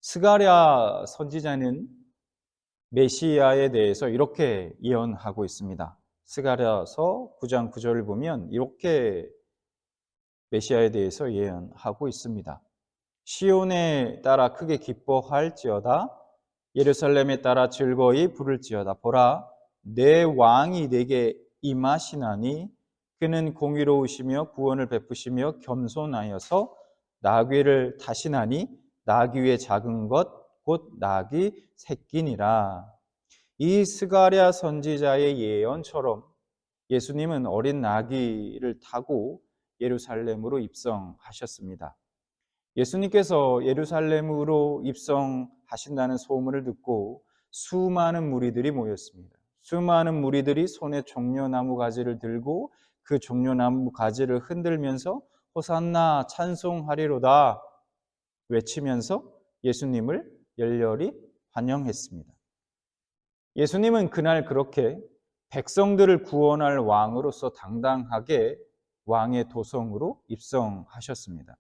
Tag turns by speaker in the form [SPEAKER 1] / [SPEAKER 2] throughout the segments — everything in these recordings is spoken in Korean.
[SPEAKER 1] 스가랴 선지자는 메시아에 대해서 이렇게 예언하고 있습니다. 스가랴서 9장 9절을 보면 이렇게 메시아에 대해서 예언하고 있습니다. 시온에 따라 크게 기뻐할지어다. 예루살렘에 따라 즐거이 부를지어다. 보라, 내 왕이 내게 임하시나니 그는 공의로우시며 구원을 베푸시며 겸손하여서 나귀를 타시나니 나귀 위에 작은 것 곧 나귀 새끼니라. 이 스가랴 선지자의 예언처럼 예수님은 어린 나귀를 타고 예루살렘으로 입성하셨습니다. 예수님께서 예루살렘으로 입성하신다는 소문을 듣고 수많은 무리들이 모였습니다. 수많은 무리들이 손에 종려나무 가지를 들고 그 종려나무 가지를 흔들면서 호산나 찬송하리로다 외치면서 예수님을 열렬히 환영했습니다. 예수님은 그날 그렇게 백성들을 구원할 왕으로서 당당하게 왕의 도성으로 입성하셨습니다.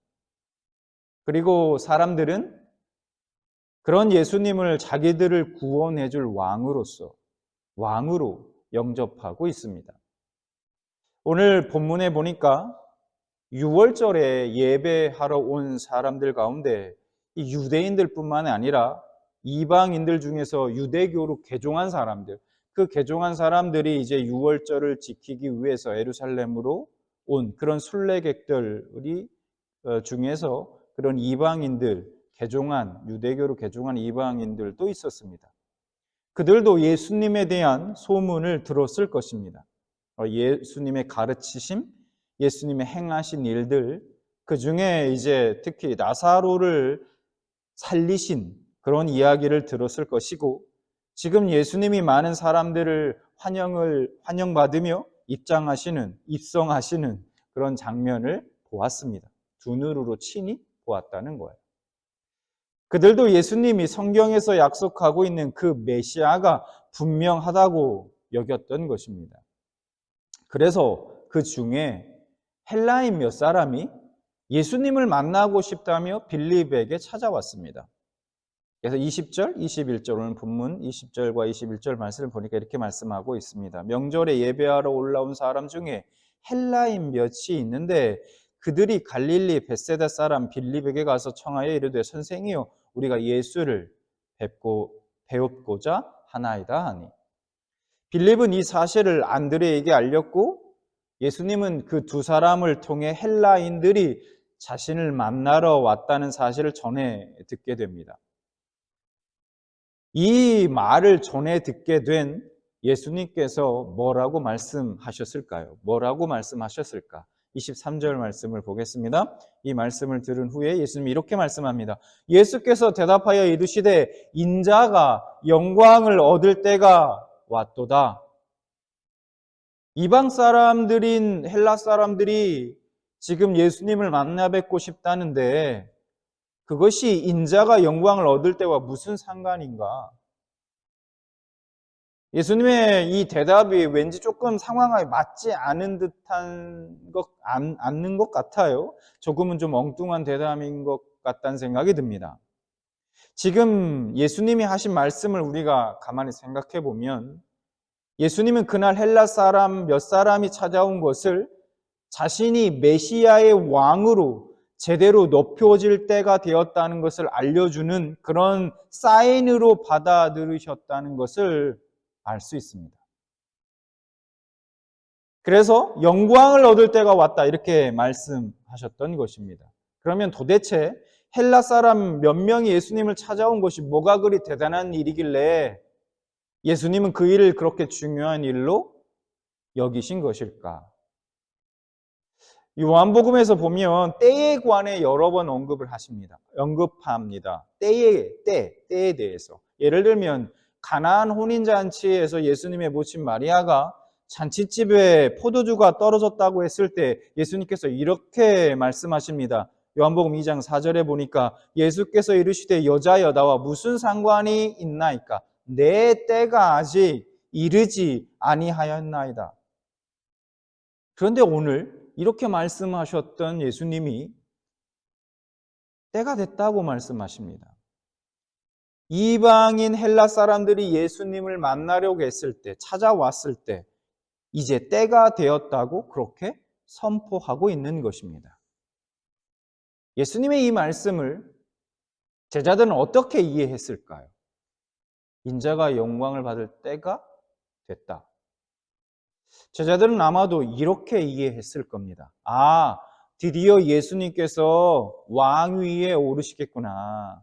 [SPEAKER 1] 그리고 사람들은 그런 예수님을 자기들을 구원해 줄 왕으로 영접하고 있습니다. 오늘 본문에 보니까 6월절에 예배하러 온 사람들 가운데 이 유대인들뿐만 아니라 이방인들 중에서 유대교로 개종한 사람들, 그 개종한 사람들이 이제 6월절을 지키기 위해서 예루살렘으로 온 그런 순례객들이 중에서 그런 이방인들, 유대교로 개종한 이방인들도 있었습니다. 그들도 예수님에 대한 소문을 들었을 것입니다. 예수님의 가르치심, 예수님의 행하신 일들, 그 중에 이제 특히 나사로를 살리신 그런 이야기를 들었을 것이고, 지금 예수님이 많은 사람들을 환영받으며 입성하시는 그런 장면을 보았습니다. 두 눈으로 친히 보았다는 거예요. 그들도 예수님이 성경에서 약속하고 있는 그 메시아가 분명하다고 여겼던 것입니다. 그래서 그 중에 헬라인 몇 사람이 예수님을 만나고 싶다며 빌립에게 찾아왔습니다. 그래서 20절, 21절, 오늘 본문 20절과 21절 말씀을 보니까 이렇게 말씀하고 있습니다. 명절에 예배하러 올라온 사람 중에 헬라인 몇이 있는데 그들이 갈릴리 벳세다 사람 빌립에게 가서 청하여 이르되 선생이여 우리가 예수를 배웁고자 하나이다 하니, 빌립은 이 사실을 안드레에게 알렸고 예수님은 그 두 사람을 통해 헬라인들이 자신을 만나러 왔다는 사실을 전해 듣게 됩니다. 이 말을 전해 듣게 된 예수님께서 뭐라고 말씀하셨을까요? 뭐라고 말씀하셨을까? 23절 말씀을 보겠습니다. 이 말씀을 들은 후에 예수님이 이렇게 말씀합니다. 예수께서 대답하여 이르시되 인자가 영광을 얻을 때가 왔도다. 이방 사람들인 헬라 사람들이 지금 예수님을 만나 뵙고 싶다는데 그것이 인자가 영광을 얻을 때와 무슨 상관인가? 예수님의 이 대답이 왠지 조금 상황에 맞지 않은 않는 것 같아요. 조금은 좀 엉뚱한 대답인 것 같다는 생각이 듭니다. 지금 예수님이 하신 말씀을 우리가 가만히 생각해 보면 예수님은 그날 헬라 사람 몇 사람이 찾아온 것을 자신이 메시아의 왕으로 제대로 높여질 때가 되었다는 것을 알려주는 그런 사인으로 받아들이셨다는 것을 알 수 있습니다. 그래서 영광을 얻을 때가 왔다 이렇게 말씀하셨던 것입니다. 그러면 도대체 헬라 사람 몇 명이 예수님을 찾아온 것이 뭐가 그리 대단한 일이길래 예수님은 그 일을 그렇게 중요한 일로 여기신 것일까? 요한복음에서 보면 때에 관해 여러 번 언급합니다. 때에 대해서. 예를 들면 가나안 혼인잔치에서 예수님의 모친 마리아가 잔치집에 포도주가 떨어졌다고 했을 때 예수님께서 이렇게 말씀하십니다. 요한복음 2장 4절에 보니까 예수께서 이르시되 여자여 나와 무슨 상관이 있나이까? 내 때가 아직 이르지 아니하였나이다. 그런데 오늘 이렇게 말씀하셨던 예수님이 때가 됐다고 말씀하십니다. 이방인 헬라 사람들이 예수님을 만나려고 했을 때, 찾아왔을 때 이제 때가 되었다고 그렇게 선포하고 있는 것입니다. 예수님의 이 말씀을 제자들은 어떻게 이해했을까요? 인자가 영광을 받을 때가 됐다. 제자들은 아마도 이렇게 이해했을 겁니다. 아, 드디어 예수님께서 왕위에 오르시겠구나.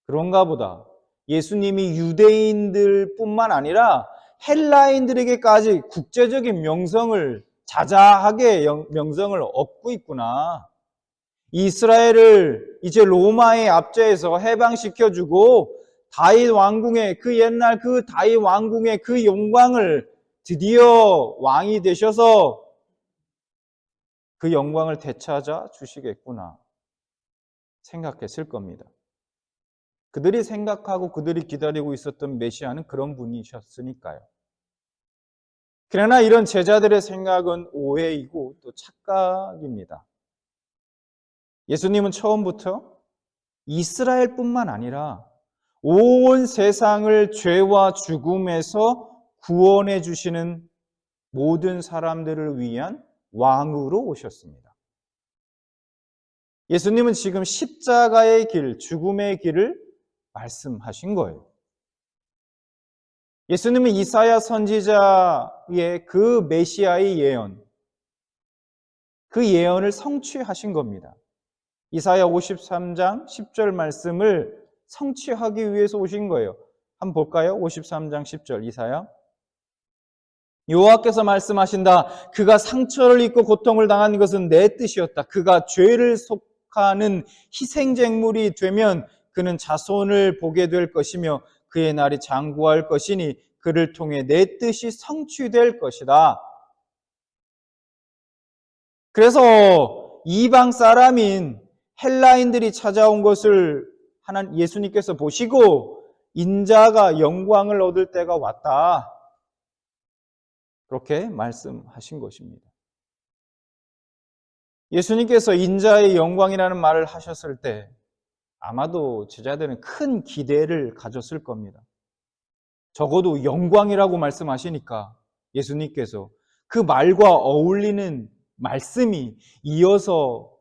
[SPEAKER 1] 그런가 보다. 예수님이 유대인들 뿐만 아니라 헬라인들에게까지 국제적인 명성을, 자자하게 명성을 얻고 있구나. 이스라엘을 이제 로마의 압제에서 해방시켜주고 다윗 왕궁의 그 옛날 그 다윗 왕궁의 그 영광을 드디어 왕이 되셔서 그 영광을 되찾아 주시겠구나 생각했을 겁니다. 그들이 생각하고 그들이 기다리고 있었던 메시아는 그런 분이셨으니까요. 그러나 이런 제자들의 생각은 오해이고 또 착각입니다. 예수님은 처음부터 이스라엘뿐만 아니라 온 세상을 죄와 죽음에서 구원해 주시는 모든 사람들을 위한 왕으로 오셨습니다. 예수님은 지금 십자가의 길, 죽음의 길을 말씀하신 거예요. 예수님은 이사야 선지자의 그 메시아의 예언, 그 예언을 성취하신 겁니다. 이사야 53장 10절 말씀을 성취하기 위해서 오신 거예요. 한번 볼까요? 53장 10절 이사야. 여호와께서 말씀하신다. 그가 상처를 입고 고통을 당한 것은 내 뜻이었다. 그가 죄를 속하는 희생제물이 되면 그는 자손을 보게 될 것이며 그의 날이 장구할 것이니 그를 통해 내 뜻이 성취될 것이다. 그래서 이방 사람인 헬라인들이 찾아온 것을 하나님 예수님께서 보시고 인자가 영광을 얻을 때가 왔다. 그렇게 말씀하신 것입니다. 예수님께서 인자의 영광이라는 말을 하셨을 때 아마도 제자들은 큰 기대를 가졌을 겁니다. 적어도 영광이라고 말씀하시니까 예수님께서 그 말과 어울리는 말씀이 이어서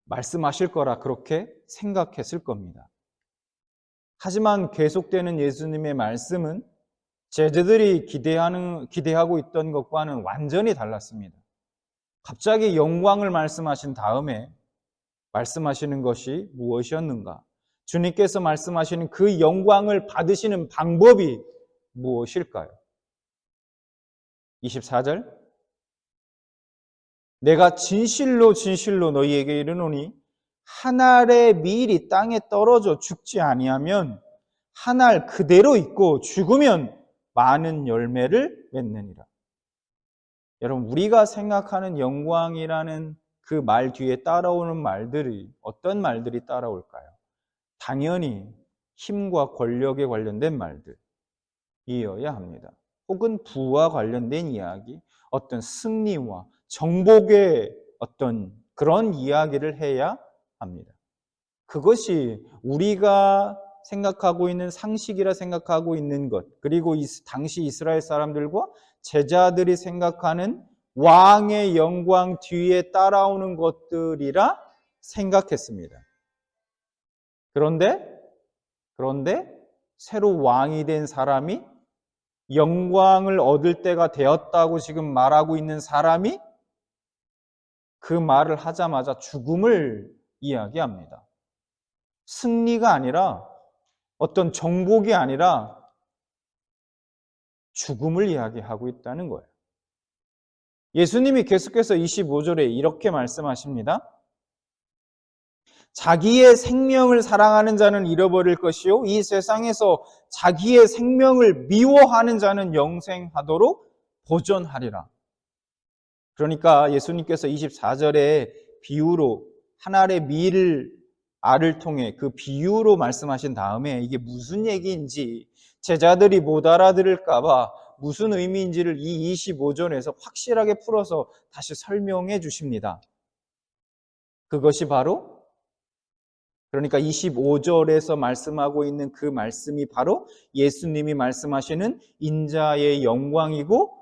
[SPEAKER 1] 말씀하실 거라 그렇게 생각했을 겁니다. 하지만 계속되는 예수님의 말씀은 제자들이 기대하고 있던 것과는 완전히 달랐습니다. 갑자기 영광을 말씀하신 다음에 말씀하시는 것이 무엇이었는가? 주님께서 말씀하시는 그 영광을 받으시는 방법이 무엇일까요? 24절 내가 진실로 진실로 너희에게 이르노니 한 알의 밀이 땅에 떨어져 죽지 아니하면 한 알 그대로 있고 죽으면 많은 열매를 맺느니라. 여러분, 우리가 생각하는 영광이라는 그 말 뒤에 따라오는 말들이 어떤 말들이 따라올까요? 당연히 힘과 권력에 관련된 말들이어야 합니다. 혹은 부와 관련된 이야기, 어떤 승리와 정복의 어떤 그런 이야기를 해야 합니다. 그것이 우리가 생각하고 있는 상식이라 생각하고 있는 것, 그리고 당시 이스라엘 사람들과 제자들이 생각하는 왕의 영광 뒤에 따라오는 것들이라 생각했습니다. 그런데 새로 왕이 된 사람이 영광을 얻을 때가 되었다고 지금 말하고 있는 사람이 그 말을 하자마자 죽음을 이야기합니다. 승리가 아니라 어떤 정복이 아니라 죽음을 이야기하고 있다는 거예요. 예수님이 계속해서 25절에 이렇게 말씀하십니다. 자기의 생명을 사랑하는 자는 잃어버릴 것이요 이 세상에서 자기의 생명을 미워하는 자는 영생하도록 보존하리라. 그러니까 예수님께서 24절에 비유로 한 알의 알을 통해 그 비유로 말씀하신 다음에 이게 무슨 얘기인지 제자들이 못 알아들을까 봐 무슨 의미인지를 이 25절에서 확실하게 풀어서 다시 설명해 주십니다. 그것이 바로 그러니까 25절에서 말씀하고 있는 그 말씀이 바로 예수님이 말씀하시는 인자의 영광이고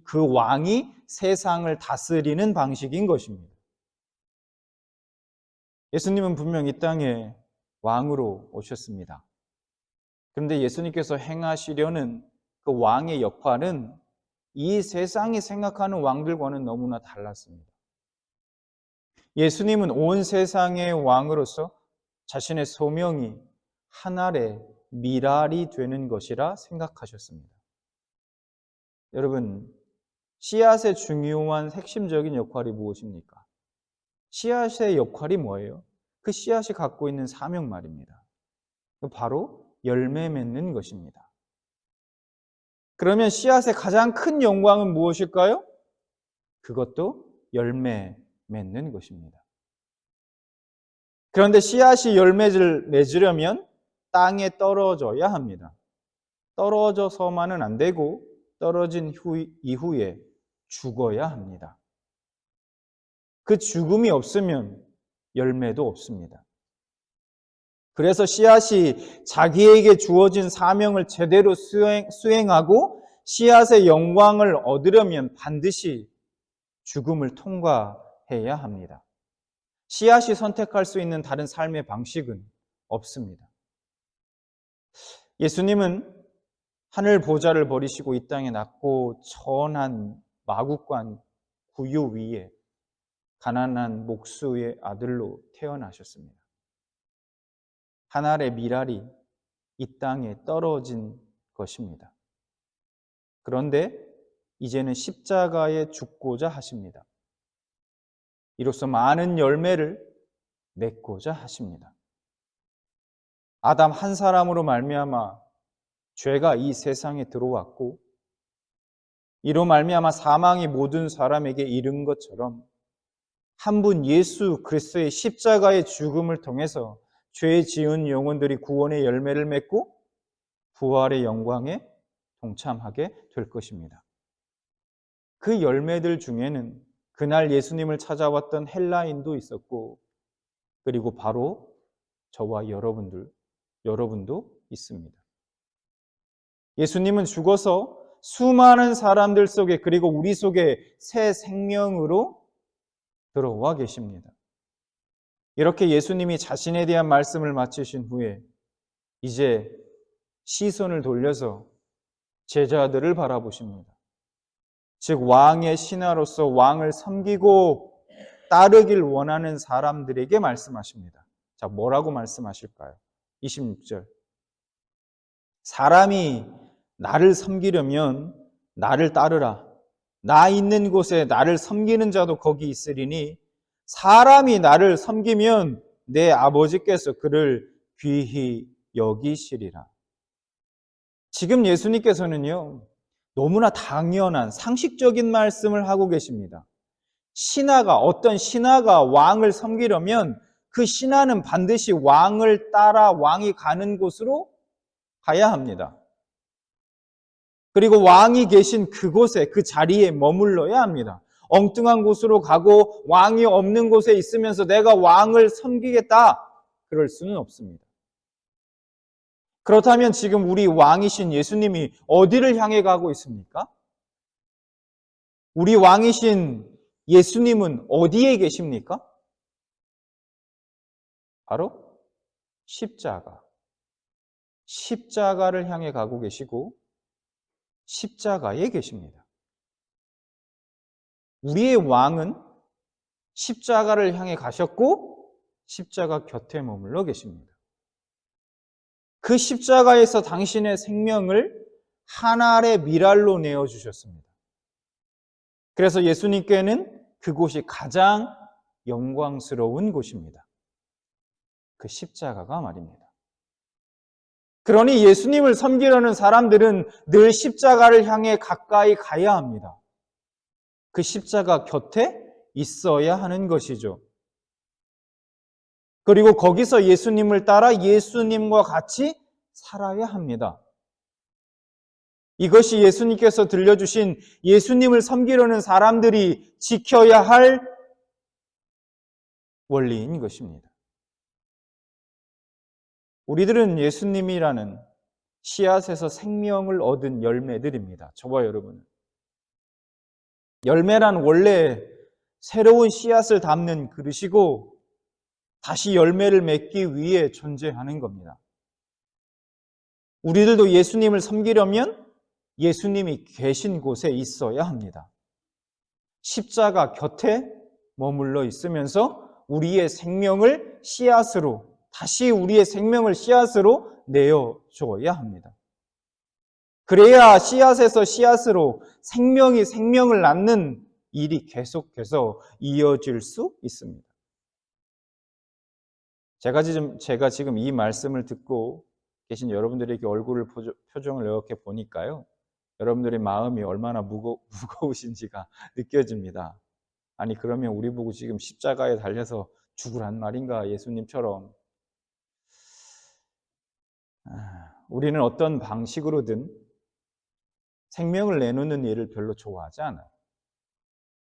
[SPEAKER 1] 그 왕이 세상을 다스리는 방식인 것입니다. 예수님은 분명 이 땅에 왕으로 오셨습니다. 그런데 예수님께서 행하시려는 그 왕의 역할은 이 세상이 생각하는 왕들과는 너무나 달랐습니다. 예수님은 온 세상의 왕으로서 자신의 소명이 하늘의 미랄이 되는 것이라 생각하셨습니다. 여러분, 씨앗의 중요한 핵심적인 역할이 무엇입니까? 씨앗의 역할이 뭐예요? 그 씨앗이 갖고 있는 사명 말입니다. 바로 열매 맺는 것입니다. 그러면 씨앗의 가장 큰 영광은 무엇일까요? 그것도 열매 맺는 것입니다. 그런데 씨앗이 열매를 맺으려면 땅에 떨어져야 합니다. 떨어져서만은 안 되고 떨어진 이후에 죽어야 합니다. 그 죽음이 없으면 열매도 없습니다. 그래서 씨앗이 자기에게 주어진 사명을 제대로 수행하고 씨앗의 영광을 얻으려면 반드시 죽음을 통과해야 합니다. 씨앗이 선택할 수 있는 다른 삶의 방식은 없습니다. 예수님은 하늘 보좌를 버리시고 이 땅에 났고 천한 마국간 구유 위에 가난한 목수의 아들로 태어나셨습니다. 하늘의 미랄이 이 땅에 떨어진 것입니다. 그런데 이제는 십자가에 죽고자 하십니다. 이로써 많은 열매를 맺고자 하십니다. 아담 한 사람으로 말미암아 죄가 이 세상에 들어왔고 이로 말미암아 사망이 모든 사람에게 이른 것처럼 한 분 예수 그리스도의 십자가의 죽음을 통해서 죄 지은 영혼들이 구원의 열매를 맺고 부활의 영광에 동참하게 될 것입니다. 그 열매들 중에는 그날 예수님을 찾아왔던 헬라인도 있었고 그리고 바로 저와 여러분도 있습니다. 예수님은 죽어서 수많은 사람들 속에 그리고 우리 속에 새 생명으로 들어와 계십니다. 이렇게 예수님이 자신에 대한 말씀을 마치신 후에 이제 시선을 돌려서 제자들을 바라보십니다. 즉 왕의 신하로서 왕을 섬기고 따르길 원하는 사람들에게 말씀하십니다. 자, 뭐라고 말씀하실까요? 26절. 사람이 나를 섬기려면 나를 따르라. 나 있는 곳에 나를 섬기는 자도 거기 있으리니 사람이 나를 섬기면 내 아버지께서 그를 귀히 여기시리라. 지금 예수님께서는요, 너무나 당연한 상식적인 말씀을 하고 계십니다. 어떤 신하가 왕을 섬기려면 그 신하는 반드시 왕을 따라 왕이 가는 곳으로 가야 합니다. 그리고 왕이 계신 그곳에, 그 자리에 머물러야 합니다. 엉뚱한 곳으로 가고 왕이 없는 곳에 있으면서 내가 왕을 섬기겠다, 그럴 수는 없습니다. 그렇다면 지금 우리 왕이신 예수님이 어디를 향해 가고 있습니까? 우리 왕이신 예수님은 어디에 계십니까? 바로 십자가를 향해 가고 계시고 십자가에 계십니다. 우리의 왕은 십자가를 향해 가셨고 십자가 곁에 머물러 계십니다. 그 십자가에서 당신의 생명을 하늘의 미랄로 내어주셨습니다. 그래서 예수님께는 그곳이 가장 영광스러운 곳입니다. 그 십자가가 말입니다. 그러니 예수님을 섬기려는 사람들은 늘 십자가를 향해 가까이 가야 합니다. 그 십자가 곁에 있어야 하는 것이죠. 그리고 거기서 예수님을 따라 예수님과 같이 살아야 합니다. 이것이 예수님께서 들려주신 예수님을 섬기려는 사람들이 지켜야 할 원리인 것입니다. 우리들은 예수님이라는 씨앗에서 생명을 얻은 열매들입니다. 저와 여러분은. 열매란 원래 새로운 씨앗을 담는 그릇이고 다시 열매를 맺기 위해 존재하는 겁니다. 우리들도 예수님을 섬기려면 예수님이 계신 곳에 있어야 합니다. 십자가 곁에 머물러 있으면서 우리의 생명을 씨앗으로, 다시 우리의 생명을 씨앗으로 내어줘야 합니다. 그래야 씨앗에서 씨앗으로 생명이 생명을 낳는 일이 계속해서 이어질 수 있습니다. 제가 지금 이 말씀을 듣고 계신 여러분들에게 얼굴을 표정을 이렇게 보니까요. 여러분들의 마음이 얼마나 무거우신지가 느껴집니다. 아니 그러면 우리 보고 지금 십자가에 달려서 죽으란 말인가 예수님처럼. 우리는 어떤 방식으로든 생명을 내놓는 일을 별로 좋아하지 않아요.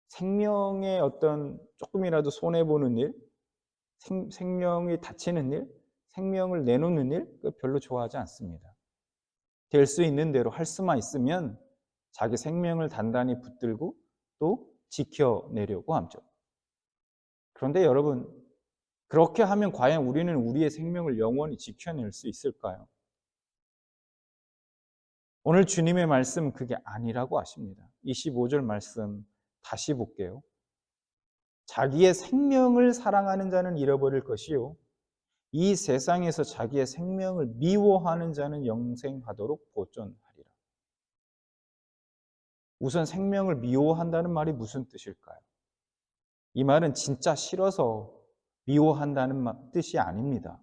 [SPEAKER 1] 생명에 어떤 조금이라도 손해보는 일, 생명이 다치는 일, 생명을 내놓는 일 별로 좋아하지 않습니다. 될 수 있는 대로 할 수만 있으면 자기 생명을 단단히 붙들고 또 지켜내려고 하죠. 그런데 여러분, 그렇게 하면 과연 우리는 우리의 생명을 영원히 지켜낼 수 있을까요? 오늘 주님의 말씀은 그게 아니라고 하십니다. 25절 말씀 다시 볼게요. 자기의 생명을 사랑하는 자는 잃어버릴 것이요 이 세상에서 자기의 생명을 미워하는 자는 영생하도록 보존하리라. 우선 생명을 미워한다는 말이 무슨 뜻일까요? 이 말은 진짜 싫어서 미워한다는 뜻이 아닙니다.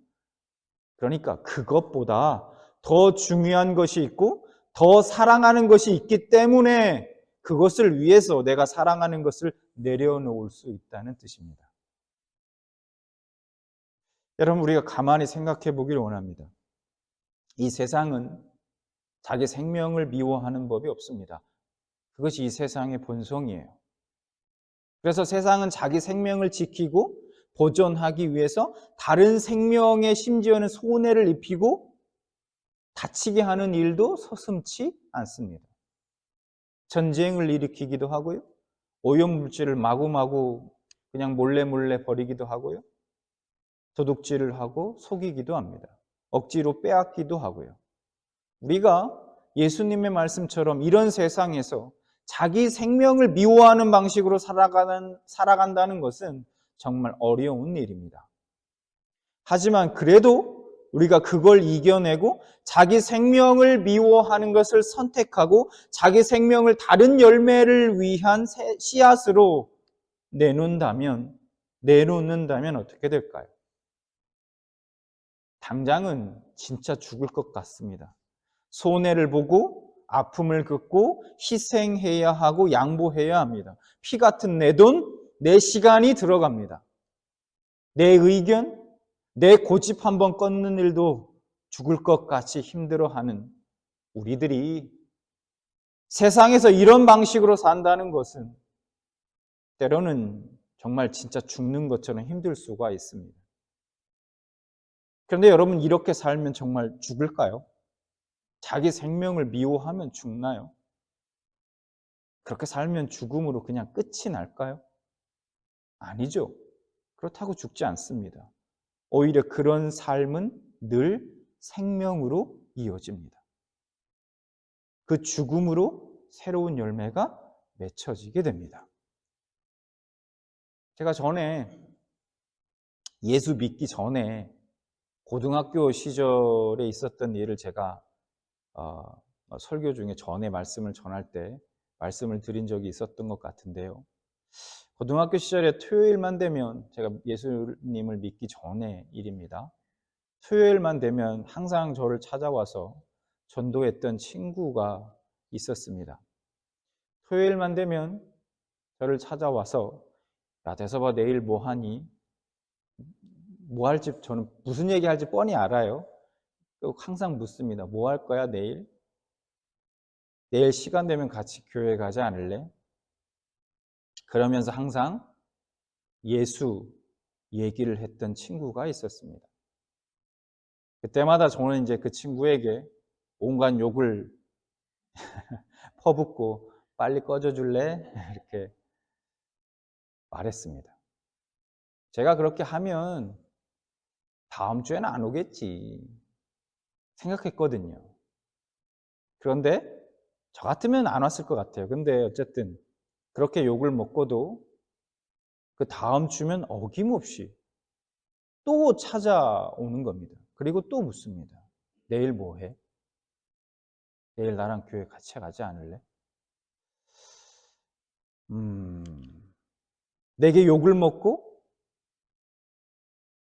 [SPEAKER 1] 그러니까 그것보다 더 중요한 것이 있고 더 사랑하는 것이 있기 때문에 그것을 위해서 내가 사랑하는 것을 내려놓을 수 있다는 뜻입니다. 여러분, 우리가 가만히 생각해 보기를 원합니다. 이 세상은 자기 생명을 미워하는 법이 없습니다. 그것이 이 세상의 본성이에요. 그래서 세상은 자기 생명을 지키고 보존하기 위해서 다른 생명에 심지어는 손해를 입히고 다치게 하는 일도 서슴지 않습니다. 전쟁을 일으키기도 하고요. 오염물질을 마구마구 그냥 몰래 버리기도 하고요. 도둑질을 하고 속이기도 합니다. 억지로 빼앗기도 하고요. 우리가 예수님의 말씀처럼 이런 세상에서 자기 생명을 미워하는 방식으로 살아간다는 것은 정말 어려운 일입니다. 하지만 그래도 우리가 그걸 이겨내고 자기 생명을 미워하는 것을 선택하고 자기 생명을 다른 열매를 위한 씨앗으로 내놓는다면 어떻게 될까요? 당장은 진짜 죽을 것 같습니다. 손해를 보고 아픔을 겪고 희생해야 하고 양보해야 합니다. 피 같은 내 돈, 내 시간이 들어갑니다. 내 의견, 내 고집 한번 꺾는 일도 죽을 것 같이 힘들어하는 우리들이 세상에서 이런 방식으로 산다는 것은 때로는 정말 진짜 죽는 것처럼 힘들 수가 있습니다. 그런데 여러분, 이렇게 살면 정말 죽을까요? 자기 생명을 미워하면 죽나요? 그렇게 살면 죽음으로 그냥 끝이 날까요? 아니죠. 그렇다고 죽지 않습니다. 오히려 그런 삶은 늘 생명으로 이어집니다. 그 죽음으로 새로운 열매가 맺혀지게 됩니다. 제가 전에 예수 믿기 전에 고등학교 시절에 있었던 일을 제가 설교 중에 전에 말씀을 전할 때 말씀을 드린 적이 있었던 것 같은데요. 고등학교 시절에 토요일만 되면 제가 예수님을 믿기 전의 일입니다. 토요일만 되면 항상 저를 찾아와서 전도했던 친구가 있었습니다. 토요일만 되면 저를 찾아와서 야, 대서봐 내일 뭐 하니? 뭐 할지 저는 무슨 얘기 할지 뻔히 알아요. 항상 묻습니다. 뭐 할 거야 내일? 내일 시간 되면 같이 교회 가지 않을래? 그러면서 항상 예수 얘기를 했던 친구가 있었습니다. 그때마다 저는 이제 그 친구에게 온갖 욕을 퍼붓고 빨리 꺼져줄래? 이렇게 말했습니다. 제가 그렇게 하면 다음 주에는 안 오겠지 생각했거든요. 그런데 저 같으면 안 왔을 것 같아요. 근데 어쨌든 그렇게 욕을 먹고도 그 다음 주면 어김없이 또 찾아오는 겁니다. 그리고 또 묻습니다. 내일 뭐 해? 내일 나랑 교회 같이 가지 않을래? 내게 욕을 먹고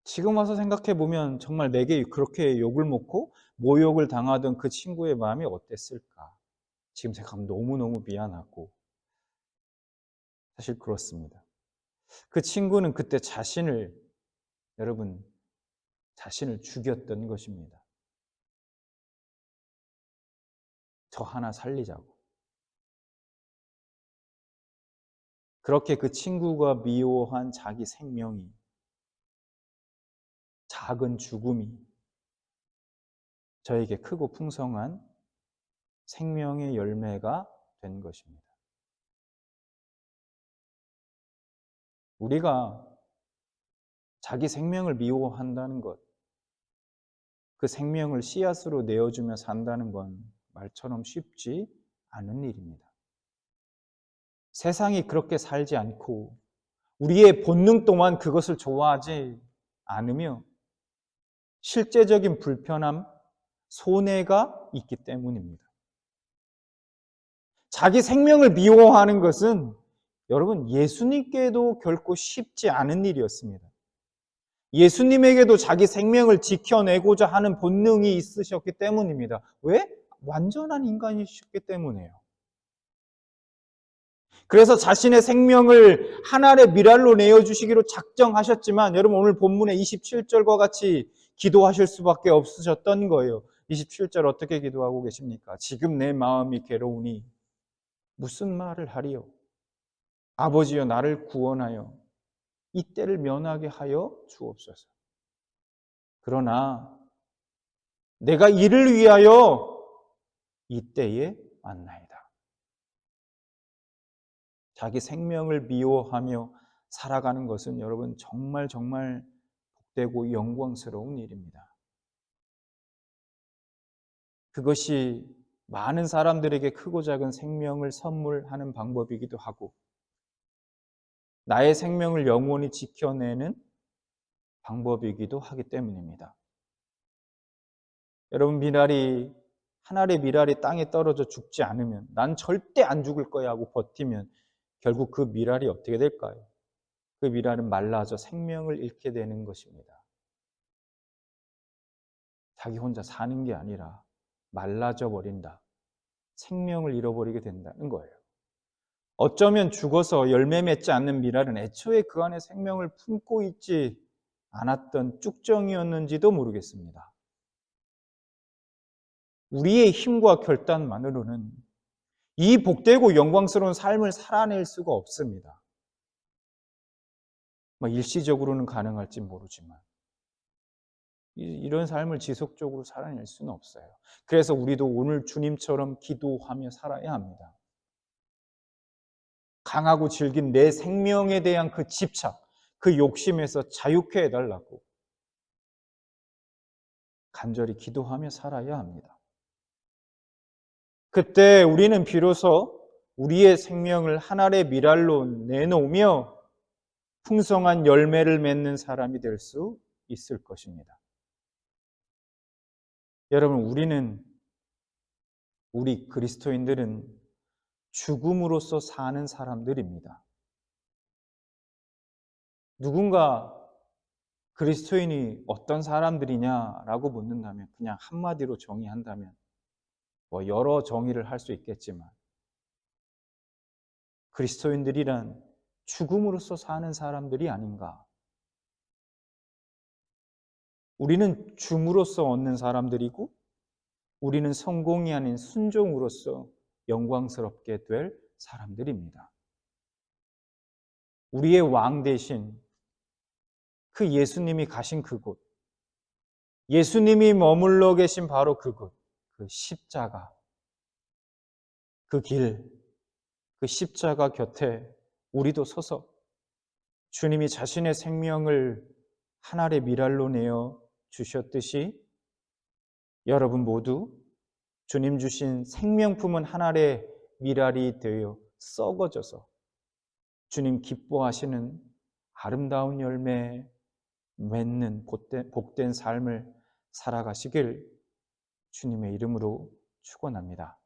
[SPEAKER 1] 지금 와서 생각해 보면 정말 내게 그렇게 욕을 먹고 모욕을 당하던 그 친구의 마음이 어땠을까? 지금 생각하면 너무너무 미안하고 사실 그렇습니다. 그 친구는 그때 여러분, 자신을 죽였던 것입니다. 저 하나 살리자고. 그렇게 그 친구가 미워한 자기 생명이, 작은 죽음이 저에게 크고 풍성한 생명의 열매가 된 것입니다. 우리가 자기 생명을 미워한다는 것, 그 생명을 씨앗으로 내어주며 산다는 건 말처럼 쉽지 않은 일입니다. 세상이 그렇게 살지 않고 우리의 본능 또한 그것을 좋아하지 않으며 실제적인 불편함, 손해가 있기 때문입니다. 자기 생명을 미워하는 것은 여러분 예수님께도 결코 쉽지 않은 일이었습니다. 예수님에게도 자기 생명을 지켜내고자 하는 본능이 있으셨기 때문입니다. 왜? 완전한 인간이셨기 때문이에요. 그래서 자신의 생명을 한 알의 미랄로 내어주시기로 작정하셨지만 여러분 오늘 본문의 27절과 같이 기도하실 수밖에 없으셨던 거예요. 27절 어떻게 기도하고 계십니까? 지금 내 마음이 괴로우니 무슨 말을 하리요? 아버지여 나를 구원하여 이 때를 면하게 하여 주옵소서. 그러나 내가 이를 위하여 이 때에 왔나이다. 자기 생명을 미워하며 살아가는 것은 여러분 정말 복되고 영광스러운 일입니다. 그것이 많은 사람들에게 크고 작은 생명을 선물하는 방법이기도 하고 나의 생명을 영원히 지켜내는 방법이기도 하기 때문입니다. 여러분 한 알의 미랄이 땅에 떨어져 죽지 않으면 난 절대 안 죽을 거야 하고 버티면 결국 그 미랄이 어떻게 될까요? 그 미랄은 말라져 생명을 잃게 되는 것입니다. 자기 혼자 사는 게 아니라 말라져 버린다. 생명을 잃어버리게 된다는 거예요. 어쩌면 죽어서 열매 맺지 않는 미랄은 애초에 그 안에 생명을 품고 있지 않았던 쭉정이었는지도 모르겠습니다. 우리의 힘과 결단만으로는 이 복되고 영광스러운 삶을 살아낼 수가 없습니다. 일시적으로는 가능할지 모르지만 이런 삶을 지속적으로 살아낼 수는 없어요. 그래서 우리도 오늘 주님처럼 기도하며 살아야 합니다. 강하고 질긴 내 생명에 대한 그 집착, 그 욕심에서 자유케 해달라고 간절히 기도하며 살아야 합니다. 그때 우리는 비로소 우리의 생명을 한 알의 미랄로 내놓으며 풍성한 열매를 맺는 사람이 될 수 있을 것입니다. 여러분, 우리 그리스도인들은 죽음으로써 사는 사람들입니다. 누군가 그리스도인이 어떤 사람들이냐라고 묻는다면 그냥 한마디로 정의한다면 여러 정의를 할 수 있겠지만 그리스도인들이란 죽음으로써 사는 사람들이 아닌가. 우리는 줌으로써 얻는 사람들이고 우리는 성공이 아닌 순종으로써 영광스럽게 될 사람들입니다. 우리의 왕 대신 그 예수님이 가신 그곳, 예수님이 머물러 계신 바로 그곳, 그 십자가, 그 길, 그 십자가 곁에 우리도 서서 주님이 자신의 생명을 한 알의 밀알로 내어 주셨듯이 여러분 모두 주님 주신 생명품은 한 알의 밀알이 되어 썩어져서 주님 기뻐하시는 아름다운 열매 맺는 복된 삶을 살아가시길 주님의 이름으로 축원합니다.